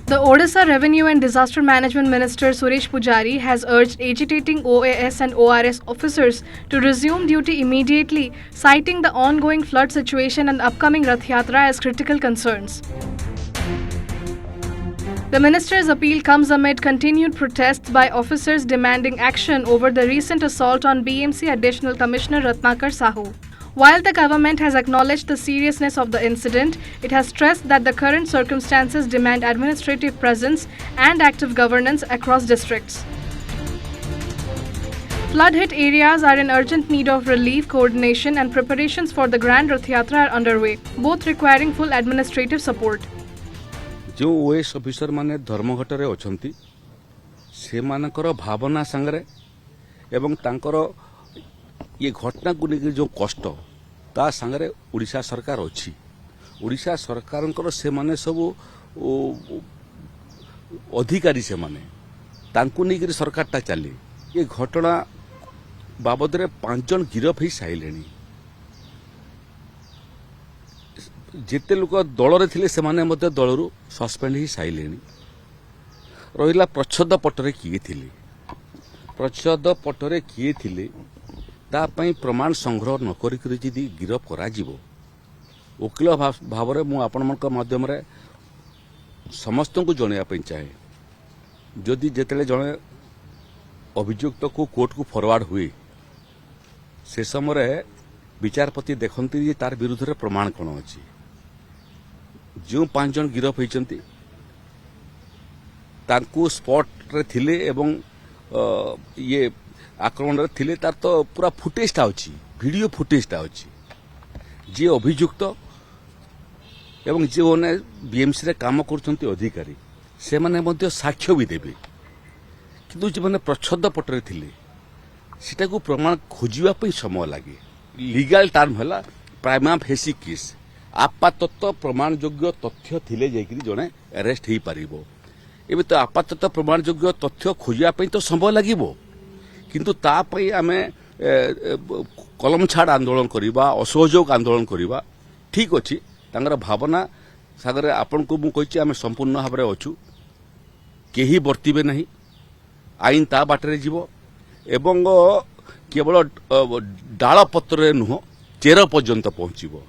The Odisha Revenue and Disaster Management Minister Suresh Pujari has urged agitating OAS and ORS officers to resume duty immediately, citing the ongoing flood situation and upcoming Rath Yatra as critical concerns. The minister's appeal comes amid continued protests by officers demanding action over the recent assault on BMC Additional Commissioner Ratnakar Sahu. While the government has acknowledged the seriousness of the incident, it has stressed that the current circumstances demand administrative presence and active governance across districts. Flood-hit areas are in urgent need of relief, coordination and preparations for the Grand Rath Yatra are underway, both requiring full administrative support. जो OS officer माने धर्मघटरे अछंती से मानकर भावना संगरे एवं तांकर ये घटना को लेकर जो कष्ट ता संगरे उड़ीसा सरकार अच्छी उड़ीसा सरकार से माने सब अधिकारी से माने तांकु लेकर सरकार ता चली ये घटना बाबद रे 5 जन गिरफ ही साइलेनी जिते लोक दल थे से दलू सस्पेंड ही साइले रहा प्रच्छद पटरे किए थे प्रच्छद पटरे किए थे तापाई प्रमाण संग्रह नक गिरफ करा वकिल भाव में आपण माध्यम समस्त को जनवाई चाहे जदि जिते जड़े अभियुक्त को कोर्ट को फरवर्ड हुए से समय विचारपति देखती तार विरुद्ध रे प्रमाण कौन अच्छी जो 5 जन गिरफ होती स्पॉट रे थिले एवं ये आक्रमण रे थिले तार तो पूरा फुटेजटा अच्छी वीडियो फुटेजटा अच्छी जी अभियुक्त एवं जो बीएमसी रे काम करछंती अधिकारी से माने मध्य साक्ष्य भी देबे किंतु जे माने प्रच्छद पटरे थिले सेटा को प्रमाण खोजिबा पई समय लागे लीगल टर्म है प्राइमा फेसी केस आपातत प्रमाण योग्य तथ्य थिले जाइकरी जने अरेस्ट हो पार एवं तो आपातत प्रमाण योग्य तथ्य खोजापी तो समय लगे किंतु तापाई आमे कलम छाड़ आंदोलन करवा असहयोग आंदोलन करवा ठीक अच्छी तांगर भावना सागर आपण को मु कहि आमे संपूर्ण भाव में अच्छु केही बर्तिबे नहीं आईन ता बाटरे जीवो एवं केवल डाल पत्र नुह चेर पर्यंत पहुंचब